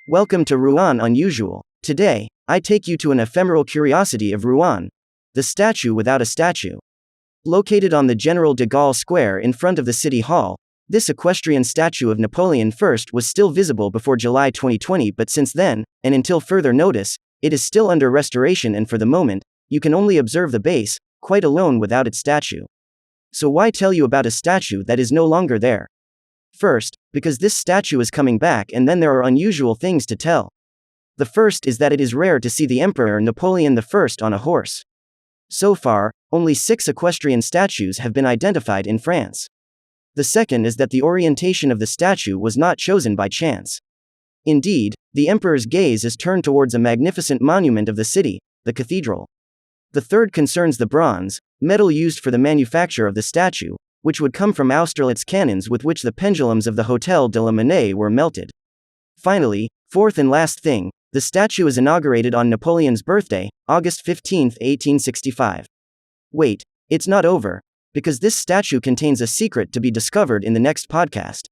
Welcome to ROUEN Unusual. Today, I take you to an ephemeral curiosity of Rouen, the statue without a statue. Located on the Général-de-Gaulle square in front of the City Hall, this equestrian statue of Napoleon I was still visible before July 2020, but since then, and until further notice, it is still under restoration, and for the moment, you can only observe the base, quite alone without its statue. So why tell you about a statue that is no longer there? First, because this statue is coming back, and then there are unusual things to tell. The first is that it is rare to see the Emperor Napoleon I on a horse. So far, only 6 equestrian statues have been identified in France. The second is that the orientation of the statue was not chosen by chance. Indeed, the emperor's gaze is turned towards a magnificent monument of the city, the cathedral. The third concerns the bronze, metal used for the manufacture of the statue, which would come from Austerlitz cannons with which the pendulums of the Hôtel de la Monnaie were melted. Finally, fourth and last thing, the statue is inaugurated on Napoleon's birthday, August 15, 1865. Wait, it's not over, because this statue contains a secret to be discovered in the next podcast.